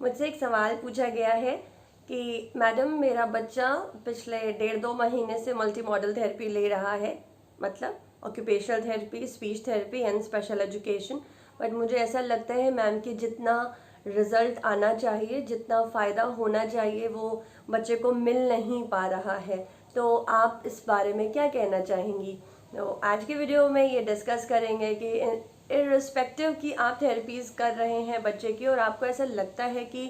मुझसे एक सवाल पूछा गया है कि मैडम मेरा बच्चा पिछले 1.5-2 महीने से मल्टी मॉडल थेरेपी ले रहा है, मतलब occupational therapy, speech therapy and special education. But मुझे ऐसा लगता है मैम कि जितना रिजल्ट आना चाहिए, जितना फ़ायदा होना चाहिए, वो बच्चे को मिल नहीं पा रहा है। तो आप इस बारे में क्या कहना चाहेंगी? तो आज के वीडियो में ये डिस्कस करेंगे कि इर्रिस्पेक्टिव कि आप थेरेपीज़ कर रहे हैं बच्चे की और आपको ऐसा लगता है कि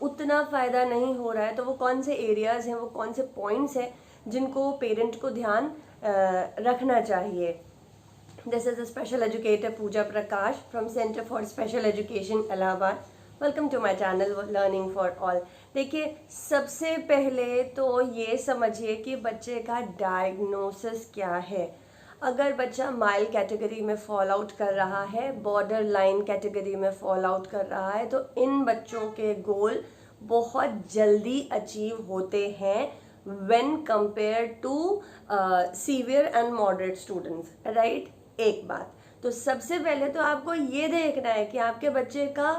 उतना फ़ायदा नहीं हो रहा है, तो वो कौन से एरियाज़ हैं, वो कौन से पॉइंट्स हैं जिनको पेरेंट को ध्यान रखना चाहिए। This is a special educator Pooja Prakash from Center for Special Education Allahabad. Welcome to my channel learning for all. देखिए, सबसे पहले तो ये समझिए कि बच्चे का डायग्नोसिस क्या है। अगर बच्चा माइल्ड कैटेगरी में फॉल आउट कर रहा है, बॉर्डर लाइन कैटेगरी में फॉल आउट कर रहा है, तो इन बच्चों के गोल बहुत जल्दी अचीव होते हैं when compare to severe and moderate students, right. एक बात तो सबसे पहले तो आपको ये देखना है कि आपके बच्चे का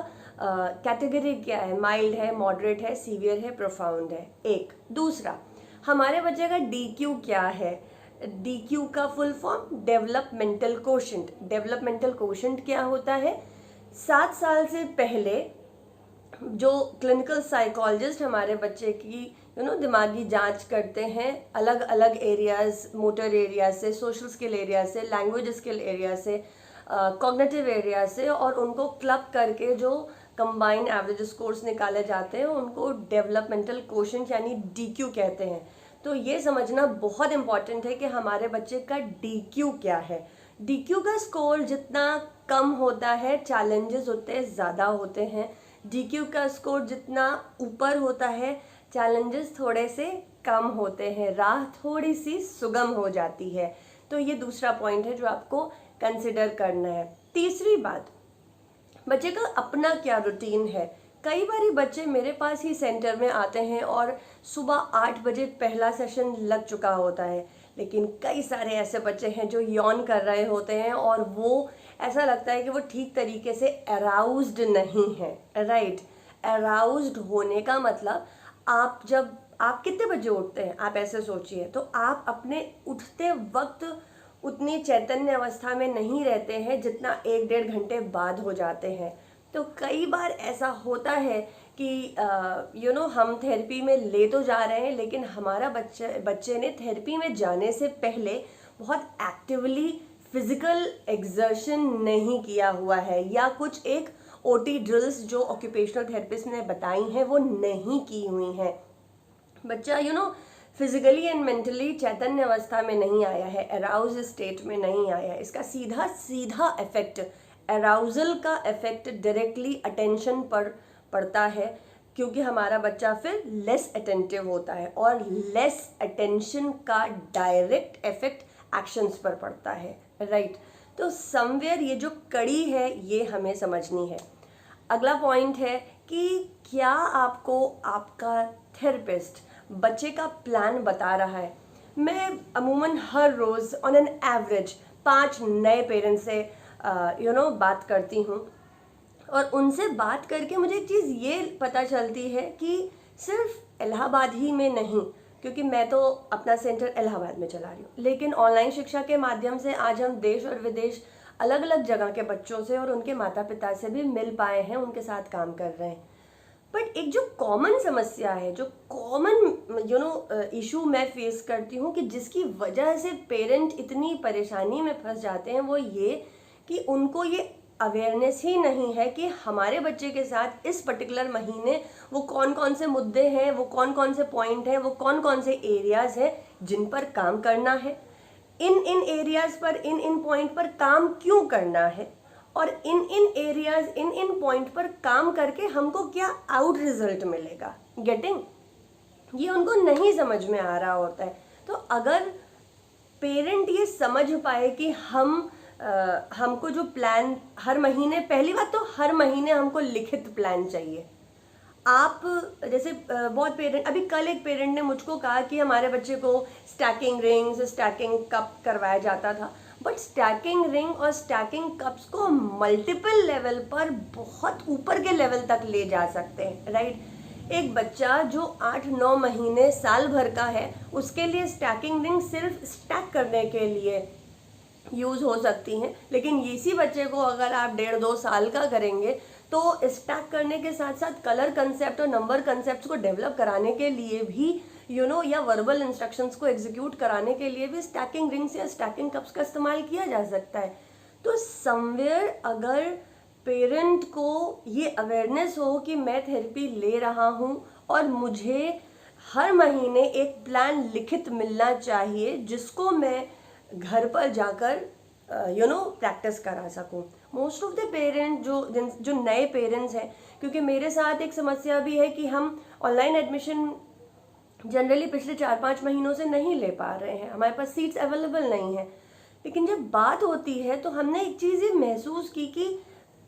कैटेगरी क्या है, माइल्ड है, मॉडरेट है, सीवियर है, प्रोफाउंड है। एक दूसरा, हमारे बच्चे का डीक्यू क्या है। डीक्यू का full form developmental quotient. Developmental quotient क्या होता है? 7 साल से पहले जो क्लिनिकल साइकोलॉजिस्ट हमारे बच्चे की दिमागी जांच करते हैं, अलग अलग एरियाज, मोटर एरिया से, सोशल स्किल एरिया से, लैंग्वेज स्किल एरिया से, कॉग्निटिव एरिया से, और उनको क्लब करके जो कंबाइंड एवरेज स्कोर्स निकाले जाते हैं उनको डेवलपमेंटल कोशेंट यानी डीक्यू कहते हैं। तो ये समझना बहुत इंपॉर्टेंट है कि हमारे बच्चे का डीक्यू क्या है। डीक्यू का स्कोर जितना कम होता है, चैलेंजेस उतने ज़्यादा होते हैं। डीक्यू का स्कोर जितना ऊपर होता है, चैलेंजेस थोड़े से कम होते हैं, राह थोड़ी सी सुगम हो जाती है। तो ये दूसरा पॉइंट है जो आपको कंसिडर करना है। तीसरी बात, बच्चे का अपना क्या रूटीन है। कई बार बच्चे मेरे पास ही सेंटर में आते हैं और सुबह 8 बजे पहला सेशन लग चुका होता है, लेकिन कई सारे ऐसे बच्चे हैं जो यॉन कर रहे होते हैं और वो ऐसा लगता है कि वो ठीक तरीके से अराउज्ड नहीं है, राइट। अराउज्ड होने का मतलब, आप कितने बजे उठते हैं, आप ऐसे सोचिए, तो आप अपने उठते वक्त उतनी चैतन्य अवस्था में नहीं रहते हैं जितना 1-1.5 घंटे बाद हो जाते हैं। तो कई बार ऐसा होता है कि हम थेरेपी में ले तो जा रहे हैं, लेकिन हमारा बच्चे ने थेरेपी में जाने से पहले बहुत एक्टिवली फिजिकल एक्सर्शन नहीं किया हुआ है, या कुछ एक ओटी ड्रिल्स जो ऑक्यूपेशनल थेरेपिस्ट ने बताई हैं वो नहीं की हुई हैं। बच्चा फिजिकली एंड मेंटली चैतन्य अवस्था में नहीं आया है, अराउज स्टेट में नहीं आया है। इसका सीधा सीधा इफेक्ट, अराउजल का इफेक्ट डायरेक्टली अटेंशन पर पड़ता है, क्योंकि हमारा बच्चा फिर लेस अटेंटिव होता है, और लेस अटेंशन का डायरेक्ट इफेक्ट एक्शंस पर पड़ता है, राइट। तो समवेयर ये जो कड़ी है ये हमें समझनी है। अगला पॉइंट है कि क्या आपको आपका थेरेपिस्ट बच्चे का प्लान बता रहा है। मैं अमूमन हर रोज़ ऑन एन एवरेज 5 नए पेरेंट्स से बात करती हूँ, और उनसे बात करके मुझे एक चीज़ ये पता चलती है कि सिर्फ इलाहाबाद ही में नहीं, क्योंकि मैं तो अपना सेंटर इलाहाबाद में चला रही हूँ, लेकिन ऑनलाइन शिक्षा के माध्यम से आज हम देश और विदेश अलग अलग जगह के बच्चों से और उनके माता पिता से भी मिल पाए हैं, उनके साथ काम कर रहे हैं। बट एक जो कॉमन समस्या है, जो कॉमन इशू मैं फेस करती हूँ कि जिसकी वजह से पेरेंट इतनी परेशानी में फंस जाते हैं, वो ये कि उनको ये अवेयरनेस ही नहीं है कि हमारे बच्चे के साथ इस पर्टिकुलर महीने वो कौन कौन से मुद्दे हैं, वो कौन कौन से पॉइंट हैं, वो कौन कौन से एरियाज हैं जिन पर काम करना है, इन एरियाज पर, इन पॉइंट पर काम क्यों करना है, और इन एरियाज, इन पॉइंट पर काम करके हमको क्या आउट रिजल्ट मिलेगा। गेटिंग, ये उनको नहीं समझ में आ रहा होता है। तो अगर पेरेंट ये समझ पाए कि हमको जो प्लान हर महीने, पहली बात तो हर महीने हमको लिखित प्लान चाहिए। आप जैसे बहुत पेरेंट, अभी कल एक पेरेंट ने मुझको कहा कि हमारे बच्चे को स्टैकिंग रिंग्स, स्टैकिंग कप करवाया जाता था। बट स्टैकिंग रिंग और स्टैकिंग कप्स को मल्टीपल लेवल पर बहुत ऊपर के लेवल तक ले जा सकते हैं, राइट। एक बच्चा जो 8-9 महीने साल भर का है, उसके लिए स्टैकिंग रिंग सिर्फ स्टैक करने के लिए यूज़ हो सकती हैं, लेकिन इसी बच्चे को अगर आप 1.5-2 साल का करेंगे तो स्टैक करने के साथ साथ कलर कंसेप्ट और नंबर कंसेप्ट को डेवलप कराने के लिए भी या वर्बल इंस्ट्रक्शंस को एग्जीक्यूट कराने के लिए भी स्टैकिंग रिंग्स या स्टैकिंग कप्स का इस्तेमाल किया जा सकता है। तो समवेयर अगर पेरेंट को ये अवेयरनेस हो कि मैं थेरेपी ले रहा हूँ और मुझे हर महीने एक प्लान लिखित मिलना चाहिए जिसको मैं घर पर जाकर प्रैक्टिस करा सकूं। मोस्ट ऑफ द पेरेंट जो नए पेरेंट्स हैं, क्योंकि मेरे साथ एक समस्या भी है कि हम ऑनलाइन एडमिशन जनरली पिछले 4-5 महीनों से नहीं ले पा रहे हैं, हमारे पास सीट्स अवेलेबल नहीं है। लेकिन जब बात होती है तो हमने एक चीज़ ये महसूस की कि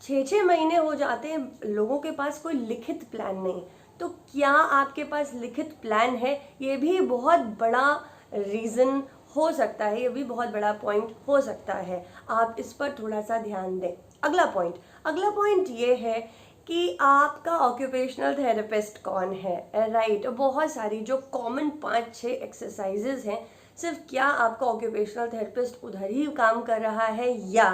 6-6 महीने हो जाते हैं, लोगों के पास कोई लिखित प्लान नहीं। तो क्या आपके पास लिखित प्लान है? ये भी बहुत बड़ा रीज़न हो सकता है, ये भी बहुत बड़ा पॉइंट हो सकता है। आप इस पर थोड़ा सा ध्यान दें। अगला पॉइंट ये है कि आपका ऑक्यूपेशनल थेरेपिस्ट कौन है, राइट। बहुत सारी जो कॉमन 5-6 एक्सरसाइजेज हैं, सिर्फ क्या आपका ऑक्यूपेशनल थेरेपिस्ट उधर ही काम कर रहा है या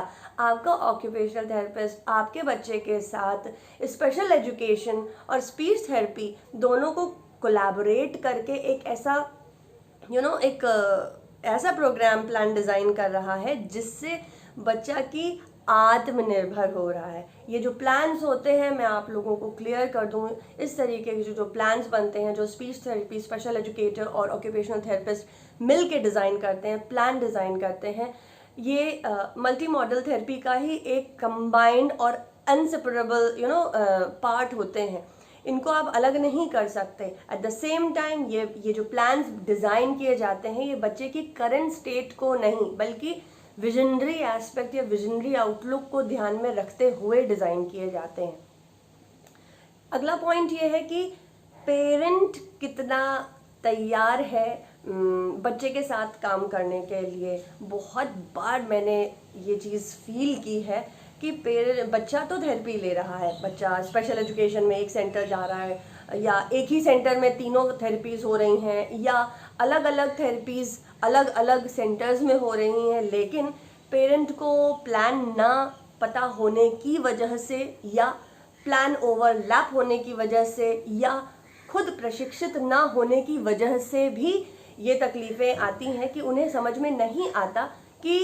आपका ऑक्यूपेशनल थेरेपिस्ट आपके बच्चे के साथ स्पेशल एजुकेशन और स्पीच थेरेपी दोनों को कोलैबोरेट करके एक ऐसा एक ऐसा प्रोग्राम प्लान डिज़ाइन कर रहा है जिससे बच्चा की आत्मनिर्भर हो रहा है। ये जो प्लान्स होते हैं, मैं आप लोगों को क्लियर कर दूँ, इस तरीके के जो प्लान्स बनते हैं, जो स्पीच थेरेपी, स्पेशल एजुकेटर और ऑक्यूपेशनल थेरेपिस्ट मिल के डिज़ाइन करते हैं, प्लान डिज़ाइन करते हैं, ये मल्टी मॉडल थेरेपी का ही एक कंबाइंड और अनसेपरेबल पार्ट होते हैं। इनको आप अलग नहीं कर सकते। एट द सेम टाइम ये जो प्लान्स डिज़ाइन किए जाते हैं, ये बच्चे की करंट स्टेट को नहीं बल्कि विजनरी एस्पेक्ट या विजनरी आउटलुक को ध्यान में रखते हुए डिज़ाइन किए जाते हैं। अगला पॉइंट ये है कि पेरेंट कितना तैयार है बच्चे के साथ काम करने के लिए। बहुत बार मैंने ये चीज़ फील की है कि बच्चा तो थेरेपी ले रहा है, बच्चा स्पेशल एजुकेशन में एक सेंटर जा रहा है या एक ही सेंटर में तीनों थेरेपीज़ हो रही हैं या अलग अलग थेरेपीज़ अलग अलग सेंटर्स में हो रही हैं, लेकिन पेरेंट को प्लान ना पता होने की वजह से या प्लान ओवरलैप होने की वजह से या खुद प्रशिक्षित ना होने की वजह से भी ये तकलीफ़ें आती हैं कि उन्हें समझ में नहीं आता कि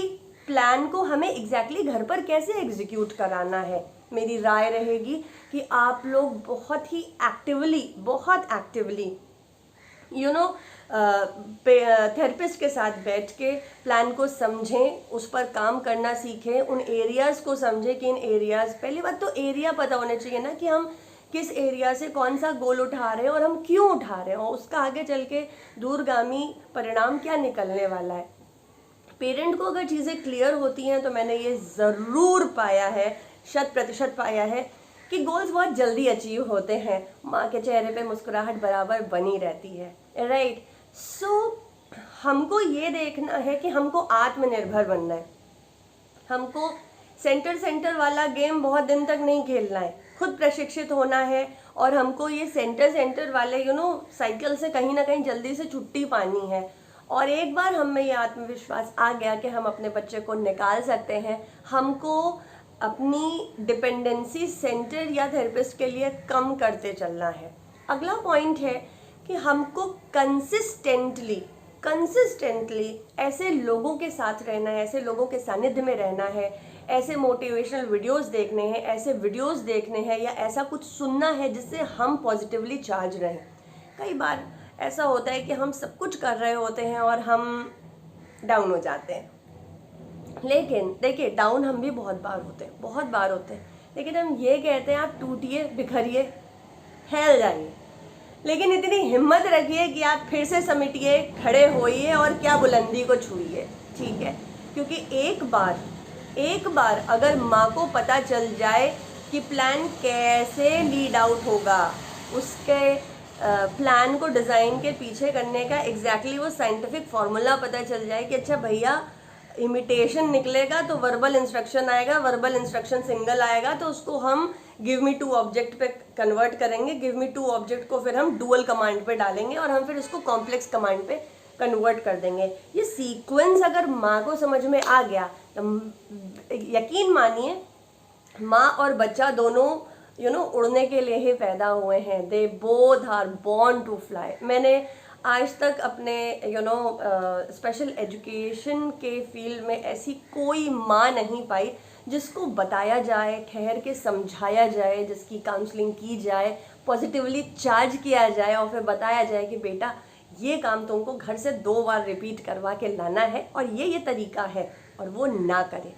प्लान को हमें एग्जैक्टली घर पर कैसे एग्जीक्यूट कराना है। मेरी राय रहेगी कि आप लोग बहुत एक्टिवली थेरेपिस्ट के साथ बैठ के प्लान को समझें, उस पर काम करना सीखें, उन एरियाज़ को समझें कि इन एरियाज़, पहली बात तो एरिया पता होना चाहिए ना कि हम किस एरिया से कौन सा गोल उठा रहे हैं और हम क्यों उठा रहे हैं और उसका आगे चल के दूरगामी परिणाम क्या निकलने वाला है। पेरेंट को अगर चीज़ें क्लियर होती हैं तो मैंने ये ज़रूर पाया है, 100% पाया है कि गोल्स बहुत जल्दी अचीव होते हैं, माँ के चेहरे पे मुस्कुराहट बराबर बनी रहती है, राइट। सो हमको ये देखना है कि हमको आत्मनिर्भर बनना है, हमको सेंटर वाला गेम बहुत दिन तक नहीं खेलना है, खुद प्रशिक्षित होना है और हमको ये सेंटर वाले साइकिल से कहीं ना कहीं जल्दी से छुट्टी पानी है। और एक बार हम में ये आत्मविश्वास आ गया कि हम अपने बच्चे को निकाल सकते हैं, हमको अपनी डिपेंडेंसी सेंटर या थेरेपिस्ट के लिए कम करते चलना है। अगला पॉइंट है कि हमको कंसिस्टेंटली ऐसे लोगों के साथ रहना है, ऐसे लोगों के सानिध्य में रहना है, ऐसे मोटिवेशनल वीडियोस देखने हैं, ऐसे वीडियोस देखने हैं या ऐसा कुछ सुनना है जिससे हम पॉजिटिवली चार्ज रहें। कई बार ऐसा होता है कि हम सब कुछ कर रहे होते हैं और हम डाउन हो जाते हैं, लेकिन देखिए डाउन हम भी बहुत बार होते हैं, लेकिन हम ये कहते हैं आप टूटिए, बिखरिए, फैल जाइए, लेकिन इतनी हिम्मत रखिए कि आप फिर से समेटिए, खड़े होइए और क्या बुलंदी को छूइए, ठीक है। क्योंकि एक बार अगर माँ को पता चल जाए कि प्लान कैसे लीड आउट होगा, उसके प्लान को डिज़ाइन के पीछे करने का एग्जैक्टली वो साइंटिफिक फार्मूला पता चल जाए कि अच्छा भैया इमिटेशन निकलेगा तो वर्बल इंस्ट्रक्शन आएगा, वर्बल इंस्ट्रक्शन सिंगल आएगा तो उसको हम गिव मी टू ऑब्जेक्ट पे कन्वर्ट करेंगे, गिव मी टू ऑब्जेक्ट को फिर हम डुअल कमांड पे डालेंगे और हम फिर उसको कॉम्प्लेक्स कमांड पे कन्वर्ट कर देंगे। ये सीक्वेंस अगर माँ को समझ में आ गया तो यकीन मानिए माँ और बच्चा दोनों उड़ने के लिए ही पैदा हुए हैं। They both are born to fly. मैंने आज तक अपने स्पेशल एजुकेशन के फील्ड में ऐसी कोई माँ नहीं पाई जिसको बताया जाए, ठहर के समझाया जाए, जिसकी काउंसलिंग की जाए, पॉजिटिवली चार्ज किया जाए और फिर बताया जाए कि बेटा ये काम तुमको घर से 2 बार रिपीट करवा के लाना है और ये तरीका है, और वो ना करे।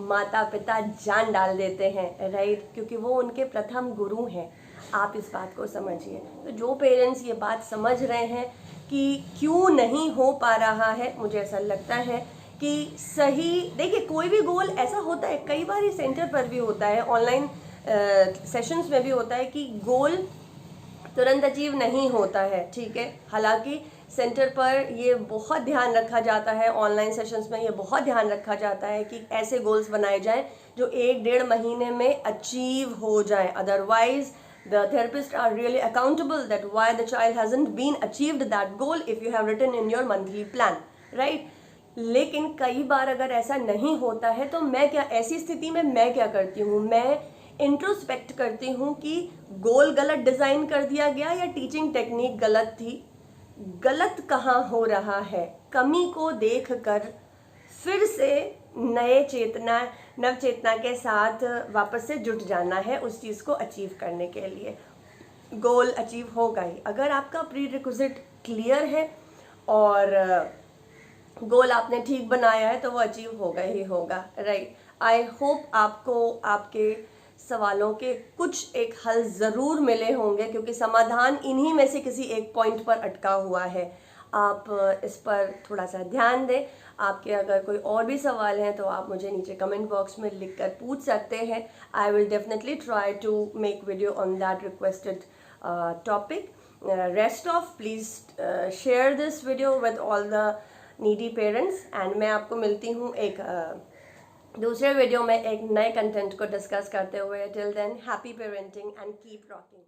माता पिता जान डाल देते हैं, राइट, क्योंकि वो उनके प्रथम गुरु हैं। आप इस बात को समझिए। तो जो पेरेंट्स ये बात समझ रहे हैं कि क्यों नहीं हो पा रहा है, मुझे ऐसा लगता है कि सही, देखिए कोई भी गोल ऐसा होता है, कई बार ये सेंटर पर भी होता है, ऑनलाइन सेशंस में भी होता है कि गोल तुरंत अचीव नहीं होता है, ठीक है। हालांकि सेंटर पर ये बहुत ध्यान रखा जाता है, ऑनलाइन सेशंस में ये बहुत ध्यान रखा जाता है कि ऐसे गोल्स बनाए जाएं जो 1-1.5 महीने में अचीव हो जाएं। Otherwise the therapists are really accountable that why the child hasn't been achieved that goal if you have written in your monthly plan, right? लेकिन कई बार अगर ऐसा नहीं होता है तो मैं क्या, ऐसी स्थिति में मैं क्या करती हूँ, मैं इंट्रोस्पेक्ट करती हूँ कि गोल गलत डिज़ाइन कर दिया गया या टीचिंग टेक्निक गलत थी, गलत कहाँ हो रहा है, कमी को देखकर फिर से नव चेतना के साथ वापस से जुट जाना है उस चीज़ को अचीव करने के लिए। गोल अचीव होगा ही अगर आपका प्री रिक्विजिट क्लियर है और गोल आपने ठीक बनाया है तो वो अचीव होगा ही होगा, राइट। आई होप आपको आपके सवालों के कुछ एक हल ज़रूर मिले होंगे, क्योंकि समाधान इन्हीं में से किसी एक पॉइंट पर अटका हुआ है। आप इस पर थोड़ा सा ध्यान दें। आपके अगर कोई और भी सवाल हैं तो आप मुझे नीचे कमेंट बॉक्स में लिखकर पूछ सकते हैं। I will definitely try to make video on that requested topic. Rest of please share this video with all the needy parents, and मैं आपको मिलती हूँ एक दूसरे वीडियो में एक नए कंटेंट को डिस्कस करते हुए। Till than happy parenting and keep rocking.